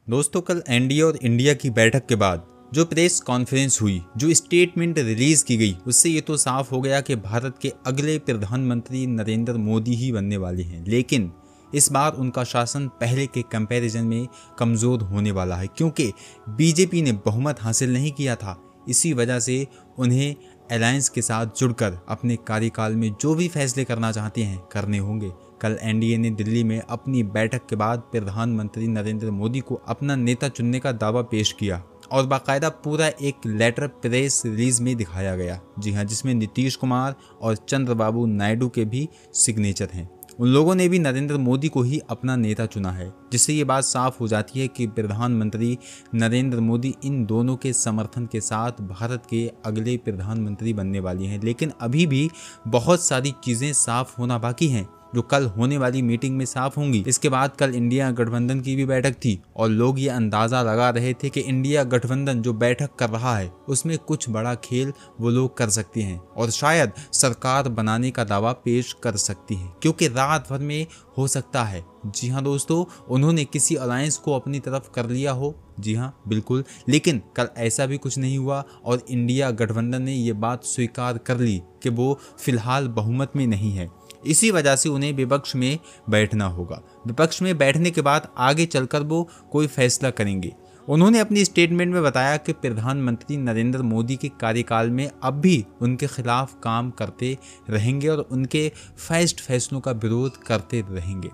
दोस्तों, कल एनडीए और इंडिया की बैठक के बाद जो प्रेस कॉन्फ्रेंस हुई, जो स्टेटमेंट रिलीज की गई, उससे ये तो साफ हो गया कि भारत के अगले प्रधानमंत्री नरेंद्र मोदी ही बनने वाले हैं। लेकिन इस बार उनका शासन पहले के कंपैरिजन में कमज़ोर होने वाला है, क्योंकि बीजेपी ने बहुमत हासिल नहीं किया था। इसी वजह से उन्हें अलायंस के साथ जुड़कर अपने कार्यकाल में जो भी फैसले करना चाहते हैं करने होंगे। कल एनडीए ने दिल्ली में अपनी बैठक के बाद प्रधानमंत्री नरेंद्र मोदी को अपना नेता चुनने का दावा पेश किया और बाकायदा पूरा एक लेटर प्रेस रिलीज में दिखाया गया। जी हाँ, जिसमें नीतीश कुमार और चंद्रबाबू नायडू के भी सिग्नेचर हैं। उन लोगों ने भी नरेंद्र मोदी को ही अपना नेता चुना है, जिससे ये बात साफ हो जाती है कि प्रधानमंत्री नरेंद्र मोदी इन दोनों के समर्थन के साथ भारत के अगले प्रधानमंत्री बनने वाले हैं। लेकिन अभी भी बहुत सारी चीज़ें साफ होना बाकी हैं, जो कल होने वाली मीटिंग में साफ होंगी। इसके बाद कल इंडिया गठबंधन की भी बैठक थी और लोग ये अंदाज़ा लगा रहे थे कि इंडिया गठबंधन जो बैठक कर रहा है उसमें कुछ बड़ा खेल वो लोग कर सकते हैं और शायद सरकार बनाने का दावा पेश कर सकती हैं, क्योंकि रात भर में हो सकता है। जी हाँ दोस्तों, उन्होंने किसी अलायंस को अपनी तरफ कर लिया हो। जी हाँ बिल्कुल, लेकिन कल ऐसा भी कुछ नहीं हुआ और इंडिया गठबंधन ने ये बात स्वीकार कर ली कि वो फिलहाल बहुमत में नहीं है। इसी वजह से उन्हें विपक्ष में बैठना होगा। विपक्ष में बैठने के बाद आगे चलकर वो कोई फैसला करेंगे। उन्होंने अपनी स्टेटमेंट में बताया कि प्रधानमंत्री नरेंद्र मोदी के कार्यकाल में अब भी उनके खिलाफ काम करते रहेंगे और उनके फैसलों का विरोध करते रहेंगे।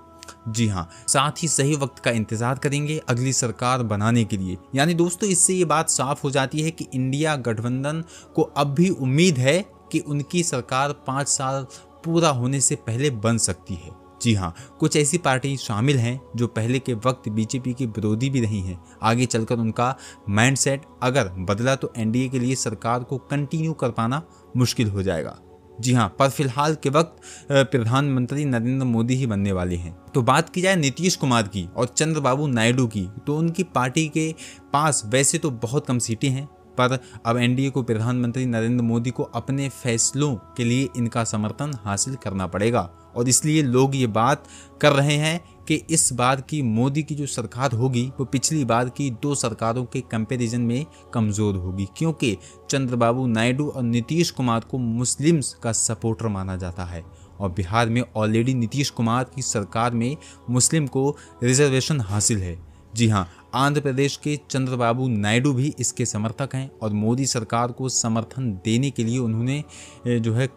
जी हाँ, साथ ही सही वक्त का इंतजार करेंगे अगली सरकार बनाने के लिए। यानी दोस्तों, इससे ये बात साफ हो जाती है कि इंडिया गठबंधन को अब भी उम्मीद है कि उनकी सरकार 5 साल पूरा होने से पहले बन सकती है। जी हाँ, कुछ ऐसी पार्टी शामिल हैं जो पहले के वक्त बीजेपी की विरोधी भी रही हैं। आगे चलकर उनका माइंडसेट अगर बदला तो एनडीए के लिए सरकार को कंटिन्यू कर पाना मुश्किल हो जाएगा। जी हाँ, पर फिलहाल के वक्त प्रधानमंत्री नरेंद्र मोदी ही बनने वाले हैं। तो बात की जाए नीतीश कुमार की और चंद्रबाबू नायडू की, तो उनकी पार्टी के पास वैसे तो बहुत कम सीटें हैं, पर अब एनडीए को प्रधानमंत्री नरेंद्र मोदी को अपने फैसलों के लिए इनका समर्थन हासिल करना पड़ेगा और इसलिए लोग ये बात कर रहे हैं कि इस बार की मोदी की जो सरकार होगी वो पिछली बार की 2 सरकारों के कंपैरिजन में कमज़ोर होगी, क्योंकि चंद्रबाबू नायडू और नीतीश कुमार को मुस्लिम्स का सपोर्टर माना जाता है और बिहार में ऑलरेडी नीतीश कुमार की सरकार में मुस्लिम को रिजर्वेशन हासिल है। जी हाँ, आंध्र प्रदेश के चंद्रबाबू नायडू भी इसके समर्थक हैं और मोदी सरकार को समर्थन देने के लिए उन्होंने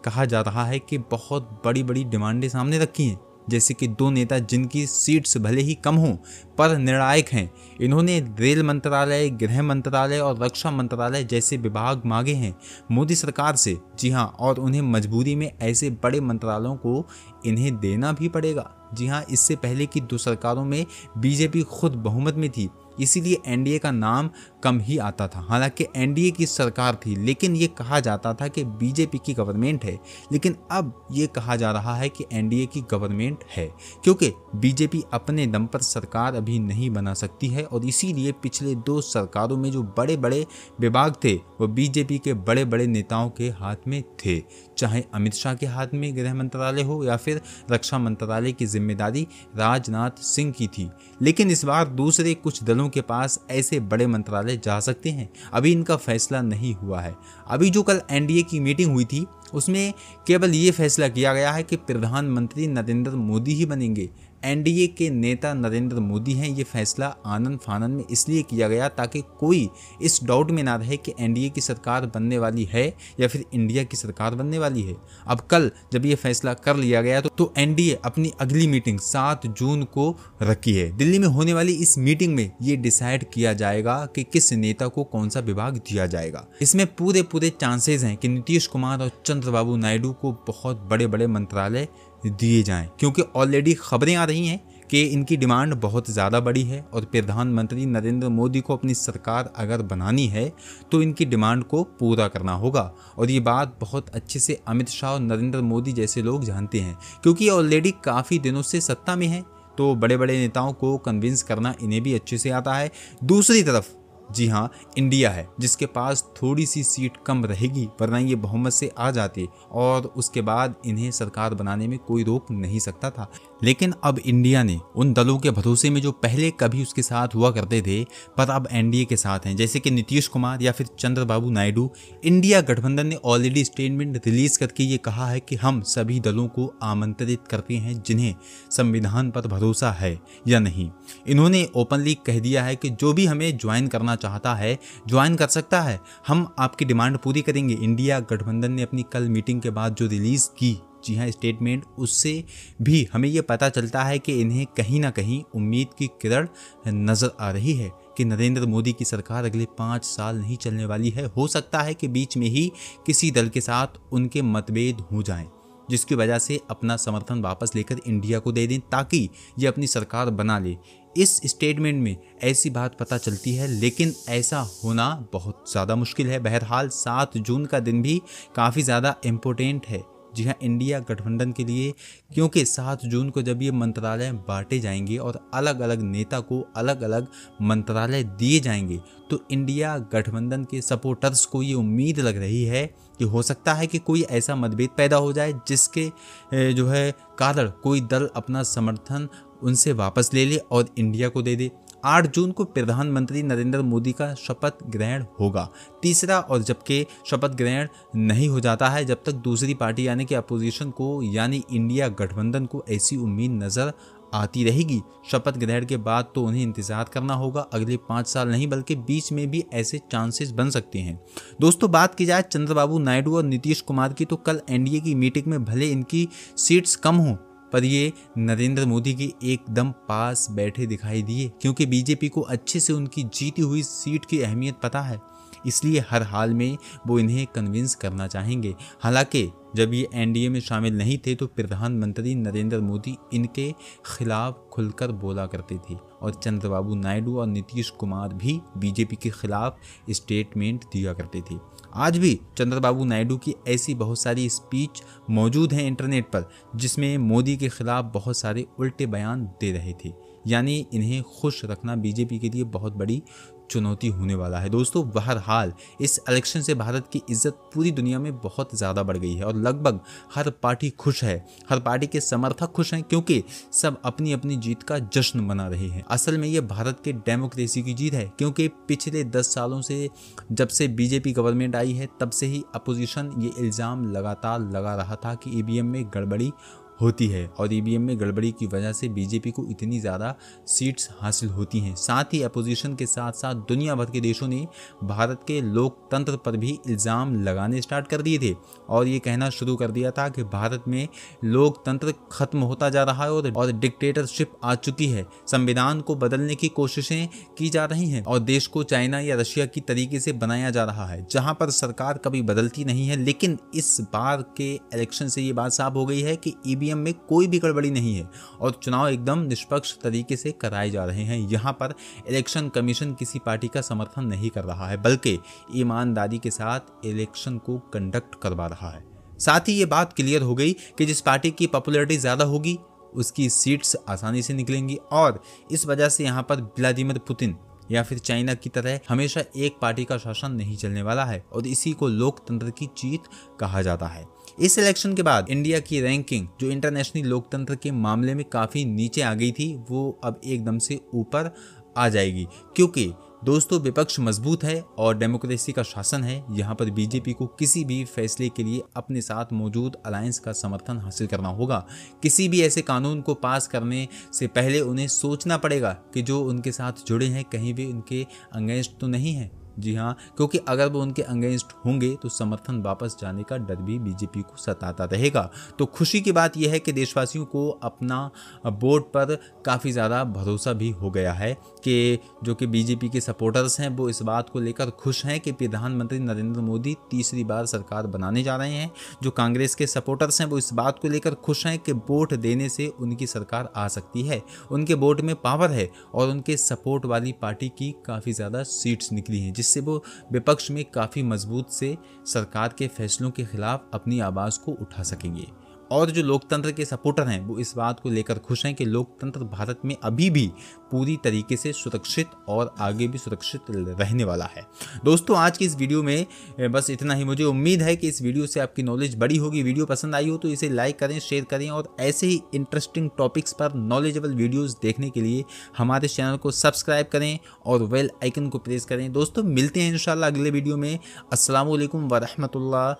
कहा जा रहा है कि बहुत बड़ी बड़ी डिमांडें सामने रखी हैं, जैसे कि 2 नेता जिनकी सीट्स भले ही कम हों पर निर्णायक हैं। इन्होंने रेल मंत्रालय, गृह मंत्रालय और रक्षा मंत्रालय जैसे विभाग मांगे हैं मोदी सरकार से। जी हाँ, और उन्हें मजबूरी में ऐसे बड़े मंत्रालयों को इन्हें देना भी पड़ेगा। जी हाँ, इससे पहले की 2 सरकारों में बीजेपी खुद बहुमत में थी, इसीलिए एनडीए का नाम कम ही आता था। हालांकि एनडीए की सरकार थी, लेकिन ये कहा जाता था कि बीजेपी की गवर्नमेंट है, लेकिन अब ये कहा जा रहा है कि एनडीए की गवर्नमेंट है, क्योंकि बीजेपी अपने दम पर सरकार अभी नहीं बना सकती है और इसीलिए पिछले 2 सरकारों में जो बड़े बड़े विभाग थे वो बीजेपी के बड़े बड़े नेताओं के हाथ में थे, चाहे अमित शाह के हाथ में गृह मंत्रालय हो या फिर रक्षा मंत्रालय की जिम्मेदारी राजनाथ सिंह की थी। लेकिन इस बार दूसरे कुछ दलों के पास ऐसे बड़े मंत्रालय जा सकते हैं, अभी इनका फैसला नहीं हुआ है। अभी जो कल एनडीए की मीटिंग हुई थी उसमें केवल ये फैसला किया गया है कि प्रधानमंत्री नरेंद्र मोदी ही बनेंगे। एनडीए के नेता नरेंद्र मोदी हैं। ये फैसला आनंद फानन में इसलिए किया गया ताकि कोई इस डाउट में ना रहे कि एनडीए की सरकार बनने वाली है या फिर इंडिया की सरकार बनने वाली है। अब कल जब ये फैसला कर लिया गया तो एनडीए अपनी अगली मीटिंग 7 जून को रखी है। दिल्ली में होने वाली इस मीटिंग में ये डिसाइड किया जाएगा कि किस नेता को कौन सा विभाग दिया जाएगा। इसमें पूरे चांसेस हैं कि नीतीश कुमार और चंद्रबाबू नायडू को बहुत बड़े बड़े मंत्रालय दिए जाएं, क्योंकि ऑलरेडी खबरें आ रही हैं कि इनकी डिमांड बहुत ज़्यादा बड़ी है और प्रधानमंत्री नरेंद्र मोदी को अपनी सरकार अगर बनानी है तो इनकी डिमांड को पूरा करना होगा। और ये बात बहुत अच्छे से अमित शाह और नरेंद्र मोदी जैसे लोग जानते हैं, क्योंकि ये ऑलरेडी काफ़ी दिनों से सत्ता में है, तो बड़े बड़े नेताओं को कन्विंस करना इन्हें भी अच्छे से आता है। दूसरी तरफ जी हाँ, इंडिया है जिसके पास थोड़ी सी सीट कम रहेगी, वरना ये बहुमत से आ जाते और उसके बाद इन्हें सरकार बनाने में कोई रोक नहीं सकता था। लेकिन अब इंडिया ने उन दलों के भरोसे में जो पहले कभी उसके साथ हुआ करते थे पर अब एनडीए के साथ हैं, जैसे कि नीतीश कुमार या फिर चंद्रबाबू नायडू, इंडिया गठबंधन ने ऑलरेडी स्टेटमेंट रिलीज करके ये कहा है कि हम सभी दलों को आमंत्रित करते हैं जिन्हें संविधान पर भरोसा है या नहीं। इन्होंने ओपनली कह दिया है कि जो भी हमें ज्वाइन करना चाहता है ज्वाइन कर सकता है, हम आपकी डिमांड पूरी करेंगे। इंडिया गठबंधन ने अपनी कल मीटिंग के बाद जो रिलीज की, जी हाँ, स्टेटमेंट, उससे भी हमें ये पता चलता है कि इन्हें कहीं ना कहीं उम्मीद की किरण नजर आ रही है कि नरेंद्र मोदी की सरकार अगले 5 साल नहीं चलने वाली है। हो सकता है कि बीच में ही किसी दल के साथ उनके मतभेद हो जाएं, जिसकी वजह से अपना समर्थन वापस लेकर इंडिया को दे दें ताकि ये अपनी सरकार बना ले। इस स्टेटमेंट में ऐसी बात पता चलती है, लेकिन ऐसा होना बहुत ज़्यादा मुश्किल है। बहरहाल 7 जून का दिन भी काफ़ी ज़्यादा इम्पोर्टेंट है, जी हाँ, इंडिया गठबंधन के लिए, क्योंकि 7 जून को जब ये मंत्रालय बांटे जाएंगे और अलग अलग नेता को अलग अलग मंत्रालय दिए जाएंगे तो इंडिया गठबंधन के सपोर्टर्स को ये उम्मीद लग रही है कि हो सकता है कि कोई ऐसा मतभेद पैदा हो जाए जिसके जो है कारण कोई दल अपना समर्थन उनसे वापस ले ले और इंडिया को दे दे। 8 जून को प्रधानमंत्री नरेंद्र मोदी का शपथ ग्रहण होगा, तीसरा, और जबकि शपथ ग्रहण नहीं हो जाता है जब तक दूसरी पार्टी यानी कि अपोजिशन को यानी इंडिया गठबंधन को ऐसी उम्मीद नजर आती रहेगी। शपथ ग्रहण के बाद तो उन्हें इंतजार करना होगा, अगले 5 साल नहीं बल्कि बीच में भी ऐसे चांसेस बन सकते हैं। दोस्तों, बात की जाए चंद्रबाबू नायडू और नीतीश कुमार की, तो कल एनडीए की मीटिंग में भले इनकी सीट्स कम हों पर ये नरेंद्र मोदी के एकदम पास बैठे दिखाई दिए, क्योंकि बीजेपी को अच्छे से उनकी जीती हुई सीट की अहमियत पता है, इसलिए हर हाल में वो इन्हें कन्विंस करना चाहेंगे। हालांकि जब ये एनडीए में शामिल नहीं थे तो प्रधानमंत्री नरेंद्र मोदी इनके खिलाफ खुलकर बोला करते थे और चंद्रबाबू नायडू और नीतीश कुमार भी बीजेपी के खिलाफ स्टेटमेंट दिया करते थे। आज भी चंद्रबाबू नायडू की ऐसी बहुत सारी स्पीच मौजूद हैं इंटरनेट पर जिसमें मोदी के खिलाफ बहुत सारे उल्टे बयान दे रहे थे, यानी इन्हें खुश रखना बीजेपी के लिए बहुत बड़ी चुनौती होने वाला है। दोस्तों, बहरहाल इस इलेक्शन से भारत की इज्जत पूरी दुनिया में बहुत ज़्यादा बढ़ गई है और लगभग हर पार्टी खुश है, हर पार्टी के समर्थक खुश हैं, क्योंकि सब अपनी अपनी जीत का जश्न मना रहे हैं। असल में ये भारत के डेमोक्रेसी की जीत है, क्योंकि पिछले 10 सालों से जब से बीजेपी गवर्नमेंट आई है तब से ही अपोजिशन ये इल्ज़ाम लगातार लगा रहा था कि ईवीएम में गड़बड़ी होती है और ईवीएम में गड़बड़ी की वजह से बीजेपी को इतनी ज़्यादा सीट्स हासिल होती हैं। साथ ही अपोजिशन के साथ साथ दुनिया भर के देशों ने भारत के लोकतंत्र पर भी इल्ज़ाम लगाने स्टार्ट कर दिए थे और ये कहना शुरू कर दिया था कि भारत में लोकतंत्र खत्म होता जा रहा है और डिक्टेटरशिप आ चुकी है। संविधान को बदलने की कोशिशें की जा रही हैं और देश को चाइना या रशिया की तरीके से बनाया जा रहा है, जहाँ पर सरकार कभी बदलती नहीं है। लेकिन इस बार के इलेक्शन से ये बात साफ हो गई है कि ईवीएम में कोई भी गड़बड़ी नहीं है और चुनाव एकदम निष्पक्ष तरीके से कराए जा रहे हैं। यहाँ पर इलेक्शन कमीशन किसी पार्टी का समर्थन नहीं कर रहा है बल्कि ईमानदारी के साथ इलेक्शन को कंडक्ट करवा रहा है। साथ ही ये बात क्लियर हो गई कि जिस पार्टी की पॉपुलैरिटी ज़्यादा होगी उसकी सीट्स आसानी से निकलेंगी और इस वजह से यहाँ पर व्लादिमीर पुतिन या फिर चाइना की तरह हमेशा एक पार्टी का शासन नहीं चलने वाला है और इसी को लोकतंत्र की जीत कहा जाता है। इस इलेक्शन के बाद इंडिया की रैंकिंग जो इंटरनेशनल लोकतंत्र के मामले में काफ़ी नीचे आ गई थी वो अब एकदम से ऊपर आ जाएगी, क्योंकि दोस्तों विपक्ष मजबूत है और डेमोक्रेसी का शासन है। यहाँ पर बीजेपी को किसी भी फैसले के लिए अपने साथ मौजूद अलायंस का समर्थन हासिल करना होगा। किसी भी ऐसे कानून को पास करने से पहले उन्हें सोचना पड़ेगा कि जो उनके साथ जुड़े हैं कहीं भी उनके अगेंस्ट तो नहीं है। जी हाँ, क्योंकि अगर वो उनके अगेंस्ट होंगे तो समर्थन वापस जाने का डर भी बीजेपी को सताता रहेगा। तो खुशी की बात यह है कि देशवासियों को अपना वोट पर काफ़ी ज़्यादा भरोसा भी हो गया है कि जो कि बीजेपी के सपोर्टर्स हैं वो इस बात को लेकर खुश हैं कि प्रधानमंत्री नरेंद्र मोदी तीसरी बार सरकार बनाने जा रहे हैं। जो कांग्रेस के सपोर्टर्स हैं वो इस बात को लेकर खुश हैं कि वोट देने से उनकी सरकार आ सकती है, उनके वोट में पावर है और उनके सपोर्ट वाली पार्टी की काफ़ी ज़्यादा सीट्स निकली हैं, जिससे वो विपक्ष में काफ़ी मजबूत से सरकार के फैसलों के खिलाफ अपनी आवाज़ को उठा सकेंगे। और जो लोकतंत्र के सपोर्टर हैं वो इस बात को लेकर खुश हैं कि लोकतंत्र भारत में अभी भी पूरी तरीके से सुरक्षित और आगे भी सुरक्षित रहने वाला है। दोस्तों आज की इस वीडियो में बस इतना ही। मुझे उम्मीद है कि इस वीडियो से आपकी नॉलेज बड़ी होगी। वीडियो पसंद आई हो तो इसे लाइक करें, शेयर करें और ऐसे ही इंटरेस्टिंग टॉपिक्स पर नॉलेजेबल वीडियोज़ देखने के लिए हमारे चैनल को सब्सक्राइब करें और बेल आइकन को प्रेस करें। दोस्तों मिलते हैं इंशाल्लाह अगले वीडियो में। अस्सलामु अलैकुम व रहमतुल्लाह।